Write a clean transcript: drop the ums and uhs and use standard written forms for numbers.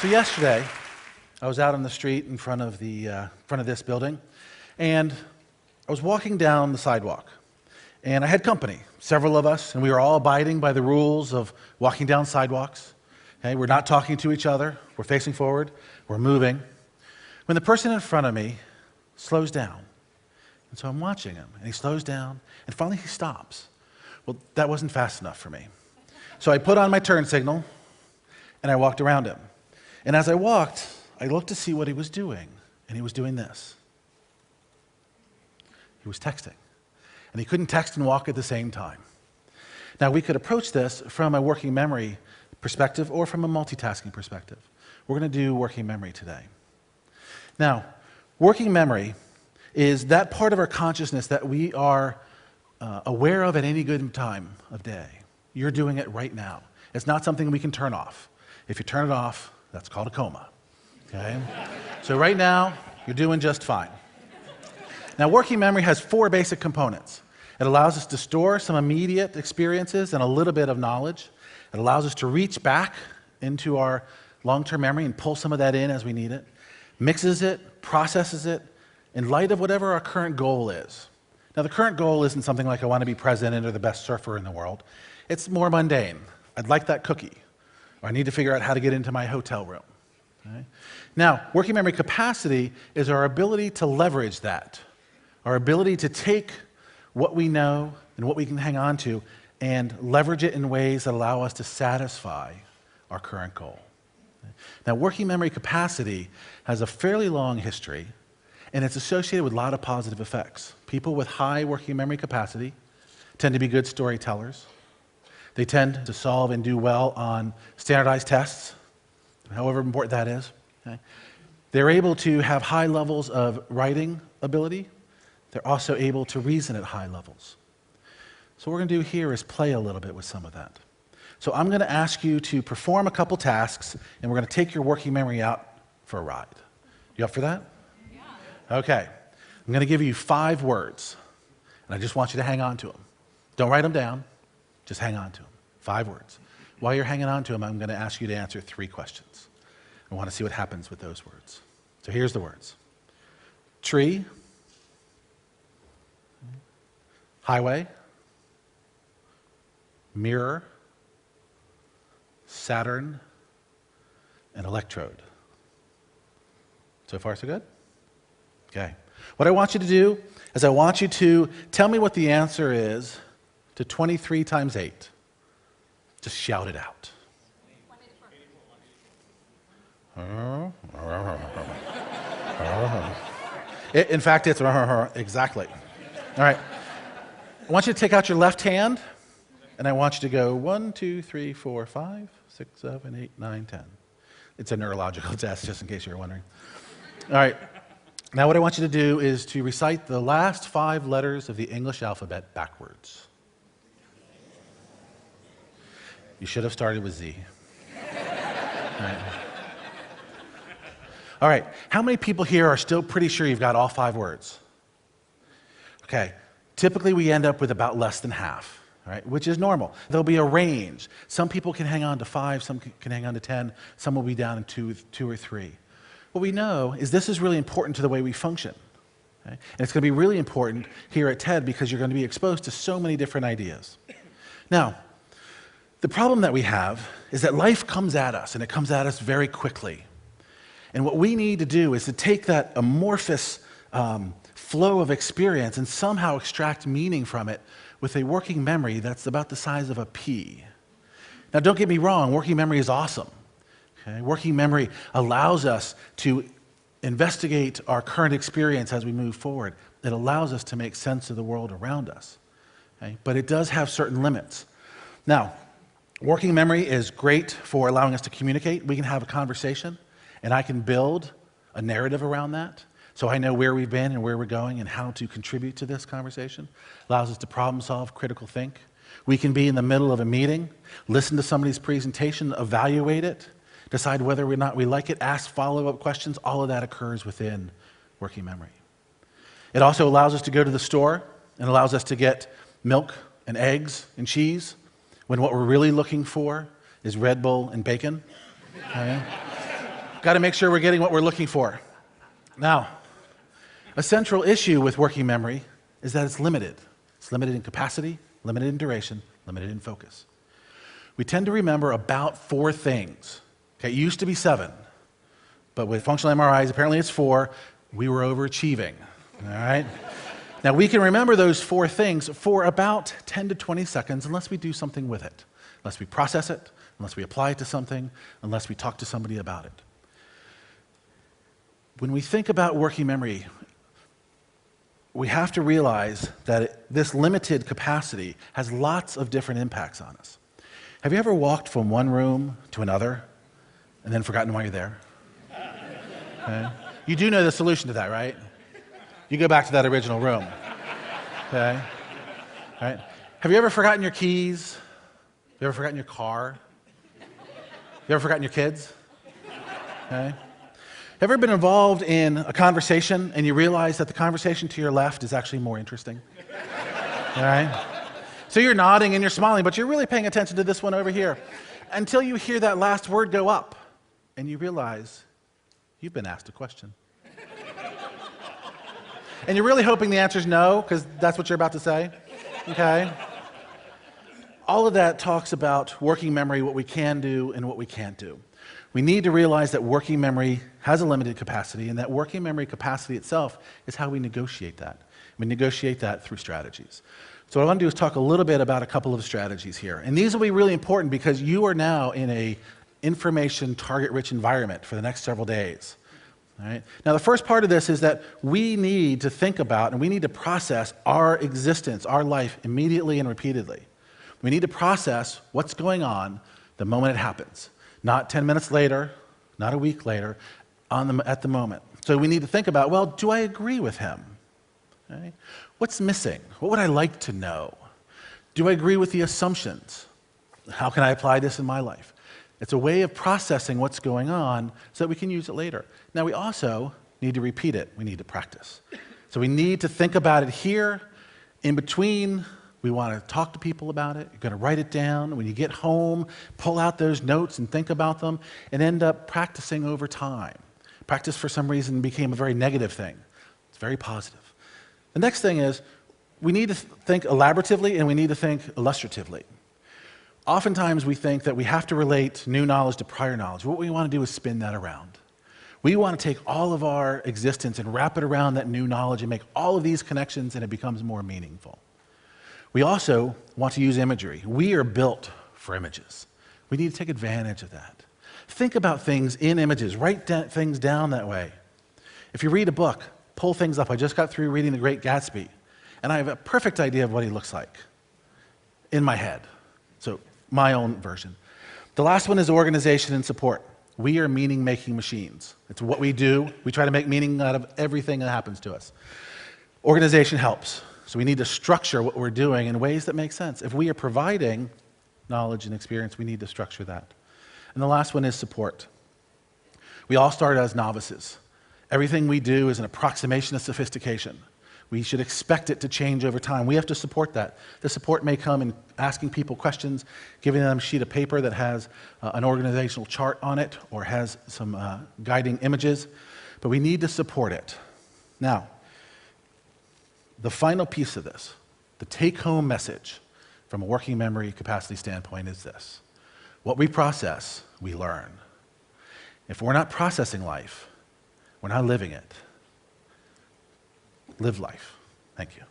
So yesterday, I was out on the street in front of this building, and I was walking down the sidewalk, and I had company, several of us, and we were all abiding by the rules of walking down sidewalks. Okay? We're not talking to each other, we're facing forward, we're moving. When the person in front of me slows down, and so I'm watching him, and he slows down, and finally he stops. Well, that wasn't fast enough for me. So I put on my turn signal, and I walked around him. And as I walked, I looked to see what he was doing, and he was doing this. He was texting. And he couldn't text and walk at the same time. Now, we could approach this from a working memory perspective or from a multitasking perspective. We're going to do working memory today. Now, working memory is that part of our consciousness that we are aware of at any given time of day. You're doing it right now. It's not something we can turn off. If you turn it off, that's called a coma. Okay? So right now, you're doing just fine. Now, working memory has 4 basic components. It allows us to store some immediate experiences and a little bit of knowledge. It allows us to reach back into our long-term memory and pull some of that in as we need it. Mixes it, processes it, in light of whatever our current goal is. Now, the current goal isn't something like I want to be president or the best surfer in the world. It's more mundane. I'd like that cookie. Or I need to figure out how to get into my hotel room. Okay? Now, working memory capacity is our ability to leverage that. Our ability to take what we know and what we can hang on to and leverage it in ways that allow us to satisfy our current goal. Now, working memory capacity has a fairly long history, and it's associated with a lot of positive effects. People with high working memory capacity tend to be good storytellers. They tend to solve and do well on standardized tests, however important that is. Okay? They're able to have high levels of writing ability. They're also able to reason at high levels. So what we're going to do here is play a little bit with some of that. So I'm going to ask you to perform a couple tasks, and we're going to take your working memory out for a ride. You up for that? Yeah. Okay. I'm going to give you 5 words, and I just want you to hang on to them. Don't write them down. Just hang on to them. 5 words. While you're hanging on to them, I'm going to ask you to answer 3 questions. I want to see what happens with those words. So here's the words. Tree, highway, mirror, Saturn, and electrode. So far, so good? Okay. What I want you to do is I want you to tell me what the answer is to 23 times 8. Just shout it out. In fact, it's exactly. All right. I want you to take out your left hand, and I want you to go 1, 2, 3, 4, 5, 6, 7, 8, 9, 10. It's a neurological test, just in case you're wondering. All right. Now what I want you to do is to recite the last 5 letters of the English alphabet backwards. You should have started with Z. All right. How many people here are still pretty sure you've got all 5 words? Okay. Typically, we end up with about less than half, right? Which is normal. There'll be a range. Some people can hang on to 5, some can hang on to 10, some will be down in 2 or 3. What we know is this is really important to the way we function. Okay? And it's going to be really important here at TED because you're going to be exposed to so many different ideas. Now, the problem that we have is that life comes at us, and it comes at us very quickly. And what we need to do is to take that amorphous flow of experience and somehow extract meaning from it with a working memory that's about the size of a pea. Now, don't get me wrong, working memory is awesome. Okay? Working memory allows us to investigate our current experience as we move forward. It allows us to make sense of the world around us. Okay? But it does have certain limits. Now, working memory is great for allowing us to communicate. We can have a conversation, and I can build a narrative around that. So I know where we've been and where we're going and how to contribute to this conversation. Allows us to problem solve, critical think. We can be in the middle of a meeting, listen to somebody's presentation, evaluate it, decide whether or not we like it, ask follow-up questions. All of that occurs within working memory. It also allows us to go to the store and allows us to get milk and eggs and cheese when what we're really looking for is Red Bull and bacon. Okay? Got to make sure we're getting what we're looking for. Now, a central issue with working memory is that it's limited. It's limited in capacity, limited in duration, limited in focus. We tend to remember about 4 things. Okay, it used to be 7, but with functional MRIs, apparently it's 4. We were overachieving, all right? Now, we can remember those 4 things for about 10 to 20 seconds unless we do something with it, unless we process it, unless we apply it to something, unless we talk to somebody about it. When we think about working memory, we have to realize that this limited capacity has lots of different impacts on us. Have you ever walked from one room to another and then forgotten why you're there? Okay. You do know the solution to that, right? You go back to that original room. Okay? All right? Have you ever forgotten your keys? Have you ever forgotten your car? You ever forgotten your kids? Okay? Ever been involved in a conversation and you realize that the conversation to your left is actually more interesting? All right? So you're nodding and you're smiling, but you're really paying attention to this one over here until you hear that last word go up and you realize you've been asked a question. And you're really hoping the answer is no, because that's what you're about to say, okay? All of that talks about working memory, what we can do and what we can't do. We need to realize that working memory has a limited capacity, and that working memory capacity itself is how we negotiate that. We negotiate that through strategies. So what I want to do is talk a little bit about a couple of strategies here. And these will be really important because you are now in an information target-rich environment for the next several days. All right? Now, the first part of this is that we need to think about and we need to process our existence, our life, immediately and repeatedly. We need to process what's going on the moment it happens, not 10 minutes later, not a week later, at the moment. So we need to think about, well, do I agree with him? Okay? What's missing? What would I like to know? Do I agree with the assumptions? How can I apply this in my life? It's a way of processing what's going on so that we can use it later. Now, we also need to repeat it. We need to practice. So we need to think about it here. In between, we want to talk to people about it. You're going to write it down. When you get home, pull out those notes and think about them and end up practicing over time. Practice, for some reason, became a very negative thing. It's very positive. The next thing is we need to think elaboratively and we need to think illustratively. Oftentimes we think that we have to relate new knowledge to prior knowledge. What we want to do is spin that around. We want to take all of our existence and wrap it around that new knowledge and make all of these connections and it becomes more meaningful. We also want to use imagery. We are built for images. We need to take advantage of that. Think about things in images. Write things down that way. If you read a book, pull things up. I just got through reading The Great Gatsby, and I have a perfect idea of what he looks like in my head. So my own version. The last one is organization and support. We are meaning-making machines. It's what we do. We try to make meaning out of everything that happens to us. Organization helps. So we need to structure what we're doing in ways that make sense. If we are providing knowledge and experience, we need to structure that. And the last one is support. We all start as novices. Everything we do is an approximation of sophistication. We should expect it to change over time. We have to support that. The support may come in asking people questions, giving them a sheet of paper that has an organizational chart on it or has some guiding images, but we need to support it. Now, the final piece of this, the take-home message from a working memory capacity standpoint is this. What we process, we learn. If we're not processing life, we're not living it. Live life. Thank you.